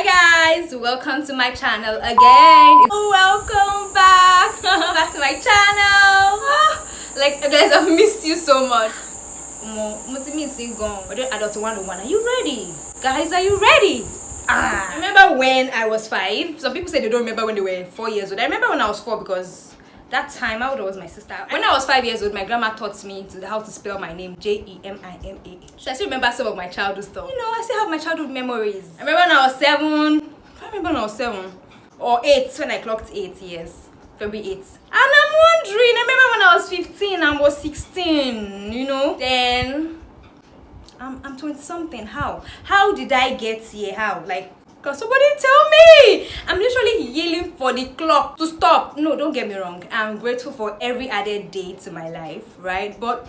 Hi guys, welcome to my channel again. Welcome back back to my channel. Like guys, I've missed you so much. Adulthood 101. Are you ready? Guys, are you ready? I remember when I was 5. Some people say they don't remember when they were 4 years old. I remember when I was 4 because that time, how old was my sister? When I was 5 years old, my grandma taught me how to spell my name, Jemima. So I still remember some of my childhood stuff. You know, I still have my childhood memories. I remember when I was 7. I remember when I was 7 or 8 when I clocked 8 years. February 8th. And I'm wondering, I remember when I was 15 and was 16, you know? Then I'm 20 something. How did I get here? How? Like, can somebody tell me? I'm literally yelling for the clock to stop. No, don't get me wrong. I'm grateful for every added day to my life, right? But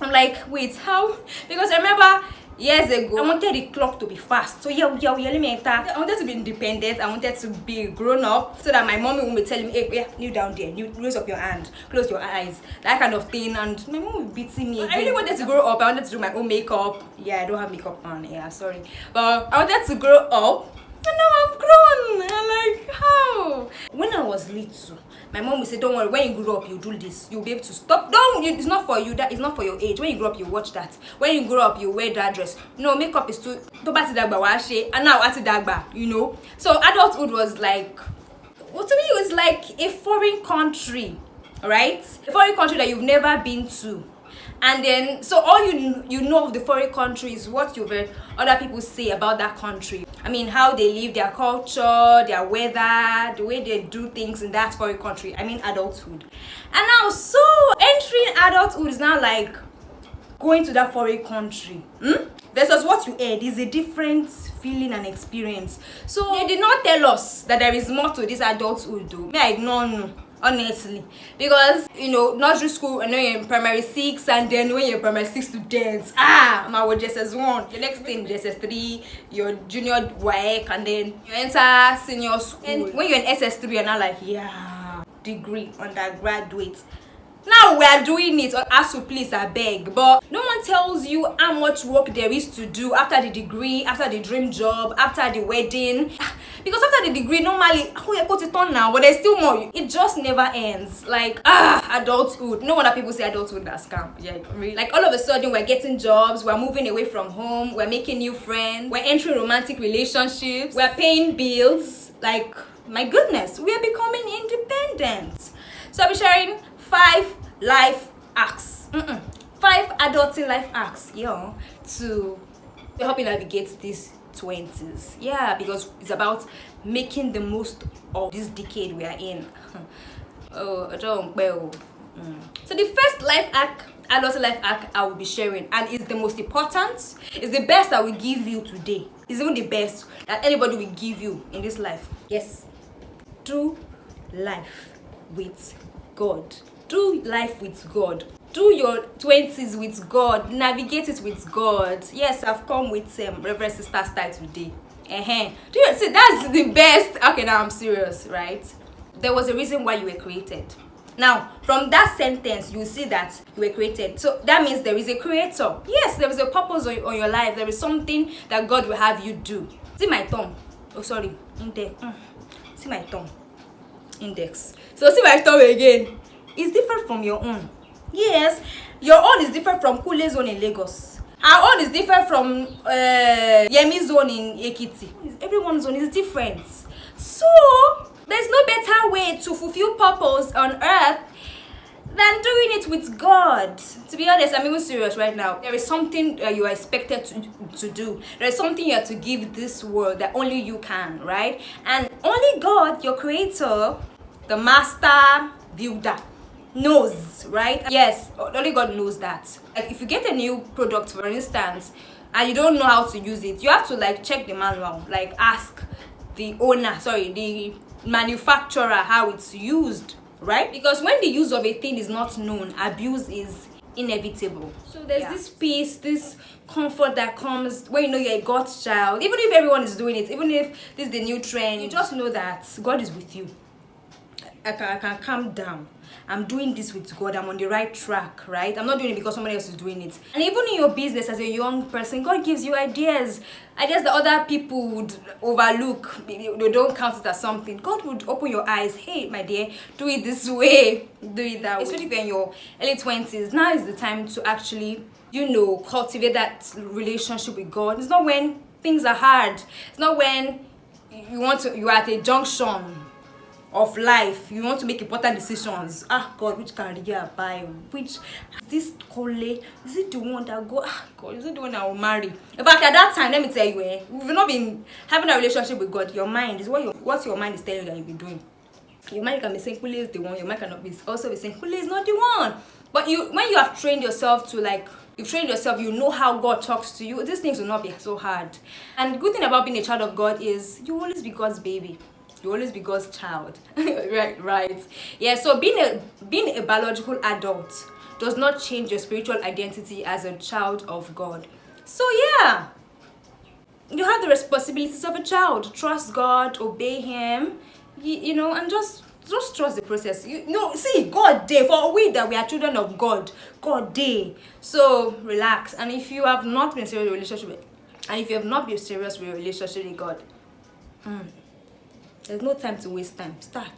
I'm like, wait, how? Because I remember years ago, I wanted the clock to be fast. So I wanted to be independent. I wanted to be grown up so that my mommy would be telling me, hey, kneel down there, raise up your hand, close your eyes, that kind of thing. And my mom would be beating me. I really wanted to grow up. I wanted to do my own makeup. Yeah, I don't have makeup on. Yeah, sorry. But I wanted to grow up. And now I'm grown. I'm like, how? When I was little, my mom would say, don't worry, when you grow up, you do this. You'll be able to stop. It's not for you. That is not for your age. When you grow up, you watch that. When you grow up, you wear that dress. No, makeup is too. And now at dagba, you know. So adulthood was like, well, to me, it was like a foreign country, right? A foreign country that you've never been to. And then, so all you know of the foreign country is what you've heard other people say about that country. I mean, how they live, their culture, their weather, the way they do things in that foreign country. I mean, adulthood. And now, so entering adulthood is now like going to that foreign country. Versus what you heard is a different feeling and experience. So they did not tell us that there is more to this adulthood, though. Me, I don't know. Honestly, because you know, nursery school, and then you're in primary 6, and then when you're in primary 6 to dance, my was JSS1. The next thing, JSS3, your junior WAEC, and then you enter senior school. And when you're in SS3, you're not like, yeah, degree, undergraduate. Now we are doing it as to please, I beg, but no one tells you how much work there is to do after the degree, after the dream job, after the wedding. Because after the degree, normally, you got it on now, but there's still more. It just never ends. Like, adulthood. No wonder people say adulthood is a scam. Yeah, really. Like, all of a sudden, we're getting jobs, we're moving away from home, we're making new friends, we're entering romantic relationships, we're paying bills. Like, my goodness, we are becoming independent. So I'll be sharing 5 life hacks. 5 adulting life hacks, to help you navigate these 20s. Yeah, because it's about making the most of this decade we are in. So the first life hack, adult life hack I will be sharing, and it's the most important, it's the best I will give you today. It's even the best that anybody will give you in this life. Yes. Do life with God. Do life with God. Do your 20s with God. Navigate it with God. Yes, I've come with Reverend Sister style today. Do you see? That's the best. Okay, now I'm serious, right? There was a reason why you were created. Now, from that sentence, you see that you were created. So that means there is a creator. Yes, there is a purpose on your life. There is something that God will have you do. See my thumb. Oh, sorry. Index. See my thumb. Index. So see my thumb again. It's different from your own. Yes, your own is different from Kule zone in Lagos. Our own is different from Yemi zone in Ekiti. Everyone's zone is different. So there's no better way to fulfill purpose on earth than doing it with God. To be honest, I'm even serious right now. There is something you are expected to do. There is something you have to give this world that only you can, right? And only God, your creator, the master builder, knows, right? Yes, only God knows that. Like if you get a new product, for instance, and you don't know how to use it, you have to like check the manual, like ask the manufacturer how it's used, right? Because when the use of a thing is not known, abuse is inevitable. So there's this peace, this comfort that comes when you know you're a God's child. Even if everyone is doing it, even if this is the new trend, you just know that God is with you. I can calm down. I'm doing this with God. I'm on the right track, right? I'm not doing it because somebody else is doing it. And even in your business as a young person, God gives you ideas that other people would overlook. They don't count it as something. God would open your eyes. Hey, my dear, do it this way. Do it that way. Especially if you're in your early 20s. Now is the time to actually, cultivate that relationship with God. It's not when things are hard. It's not when you're at a junction of life, you want to make important decisions. God, which career I buy? Which this college, is it the one that God, is it the one I will marry? In fact, at that time, let me tell you, if you've not been having a relationship with God, your mind is what your mind is telling you that you'll be doing. Your mind can be saying Kule is the one, your mind cannot be saying Kule is not the one. But when you have trained yourself you know how God talks to you, these things will not be so hard. And the good thing about being a child of God is you always be God's baby. You always be God's child. right. Yeah, so being a biological adult does not change your spiritual identity as a child of God. So yeah, you have the responsibilities of a child. Trust God, obey Him, and just trust the process. See, God day for we that we are children of God. God day. So relax. And if you have not been serious with your relationship with God, there's no time to waste time. Start.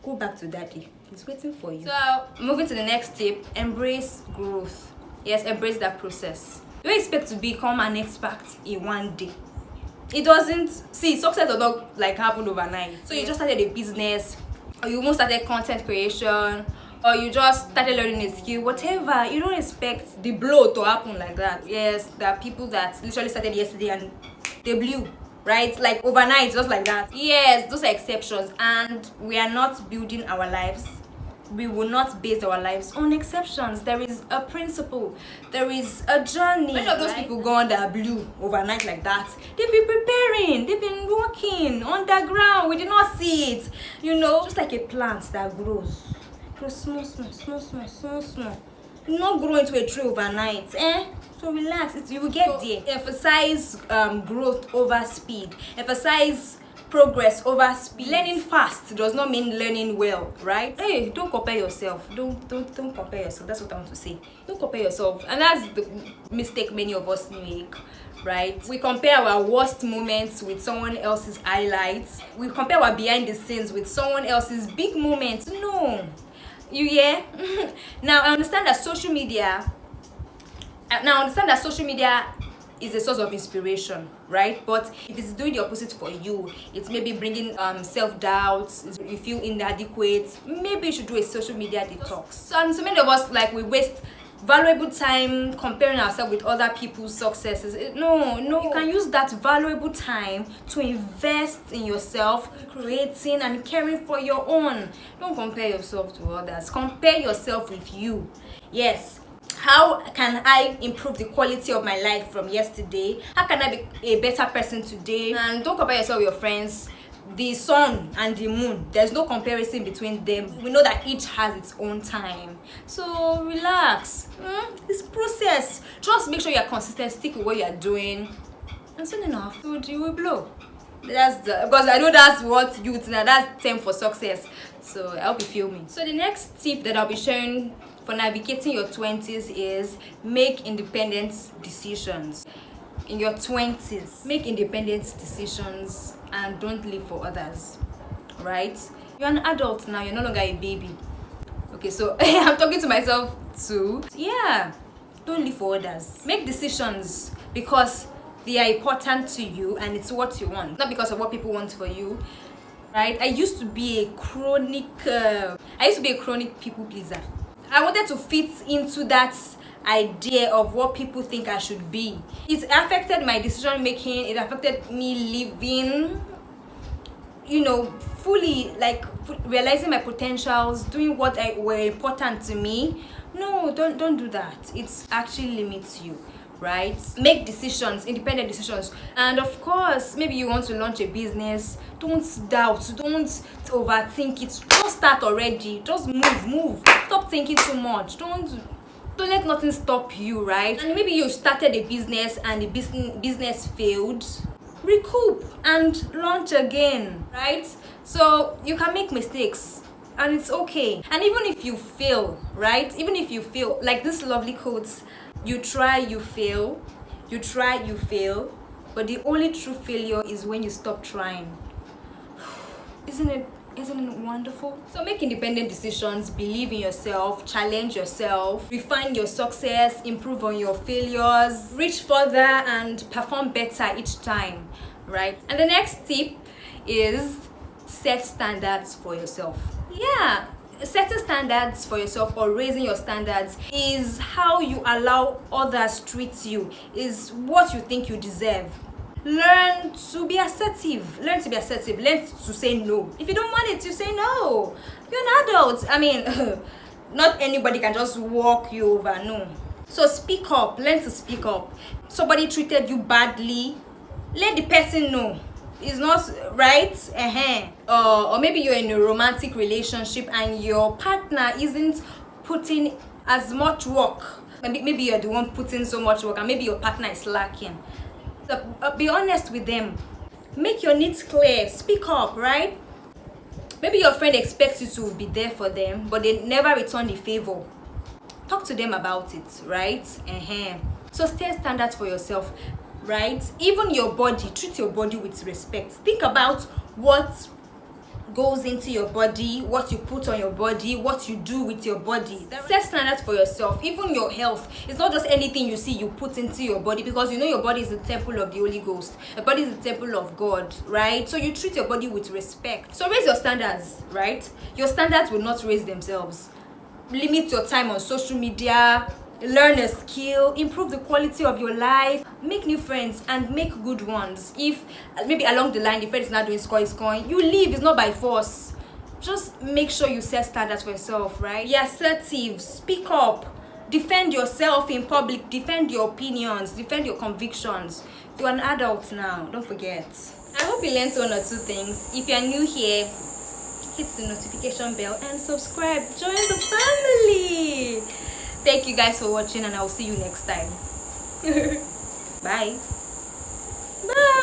Go back to Daddy. He's waiting for you. So, moving to the next tip, embrace growth. Yes, embrace that process. Don't expect to become an expert in one day. It doesn't. See, success does not happen overnight. So you just started a business, or you almost started content creation, or you just started learning a skill, whatever. You don't expect the blow to happen like that. Yes, there are people that literally started yesterday and they blew. Right? Like overnight, just like that. Yes, those are exceptions, and we are not building our lives. We will not base our lives on exceptions. There is a principle. There is a journey. Many of those people go on that blue overnight like that. They've been preparing. They've been working underground. We did not see it. Just like a plant that grows small. You not grow into a tree overnight. So relax, you will get there. Emphasize growth over speed. Emphasize progress over speed. Learning fast does not mean learning well, right? Hey, don't compare yourself. Don't compare yourself. That's what I want to say. Don't compare yourself. And that's the mistake many of us make, right? We compare our worst moments with someone else's highlights. We compare our behind the scenes with someone else's big moments. No. Now I understand that social media is a source of inspiration, right? But if it's doing the opposite for you, it's maybe bringing self-doubt, you feel inadequate, maybe you should do a social media detox. So many of us, we waste valuable time comparing ourselves with other people's successes. No, you can use that valuable time to invest in yourself, creating and caring for your own. Don't compare yourself to others. Compare yourself with you. Yes. How can I improve the quality of my life from yesterday? How can I be a better person today? And don't compare yourself with your friends. The sun and the moon, there's no comparison between them. We know that each has its own time. So relax. This process. Just make sure you're consistent, stick with what you're doing, and soon enough, you will blow. Because I know that's what youth now. That's time for success. So I hope you feel me. So the next tip that I'll be sharing for navigating your 20s is make independent decisions. In your 20s, make independent decisions and don't live for others, right? You're an adult now, you're no longer a baby. Okay, so I'm talking to myself too. Yeah, don't live for others. Make decisions because they are important to you and it's what you want, not because of what people want for you, right? I used to be a chronic people pleaser. I wanted to fit into that idea of what people think I should be. It affected my decision making. It affected me living, fully, realizing my potentials, doing what were important to me. No, don't do that. It actually limits you, right? Make decisions, independent decisions. And of course, maybe you want to launch a business. Don't doubt, don't overthink it. Just start already. Just move. Stop thinking too much. Don't let nothing stop you, right? And maybe you started a business and the business failed. Recoup and launch again, right? So you can make mistakes. and it's okay. And even if you fail, right? Even if you fail, like this lovely quote, you try, you fail, you try, you fail, but the only true failure is when you stop trying. Isn't it wonderful? So make independent decisions, believe in yourself, challenge yourself, refine your success, improve on your failures, reach further and perform better each time, right? And the next tip is set standards for yourself. Yeah, setting standards for yourself or raising your standards is how you allow others treat you, is what you think you deserve. Learn to be assertive. Learn to say no. If you don't want it, you say no. You're an adult. I mean, not anybody can just walk you over. No. So speak up. Learn to speak up. Somebody treated you badly, let the person know. It's not right. Or maybe you're in a romantic relationship and your partner isn't putting as much work. Maybe you're the one putting so much work and maybe your partner is lacking. Be honest with them. Make your needs clear. Speak up, right? Maybe your friend expects you to be there for them, but they never return the favor. Talk to them about it, right? So set standards for yourself, right? Even your body, treat your body with respect. Think about what goes into your body, what you put on your body, what you do with your body. Set standards for yourself. Even your health, it's not just anything you see you put into your body, because you know your body is the temple of the Holy Ghost. Your body is the temple of God, right? So you treat your body with respect. So raise your standards, right? Your standards will not raise themselves. Limit your time on social media, learn a skill, improve the quality of your life, make new friends and make good ones. If maybe along the line the friend is not doing scoring, you leave. It's not by force. Just make sure you set standards for yourself, right? Be assertive, speak up, defend yourself in public, defend your opinions, defend your convictions. You're an adult now, don't forget. I hope you learned one or two things. If you're new here, hit the notification bell and subscribe. Join the family. Thank you guys for watching and I'll see you next time. Bye. Bye.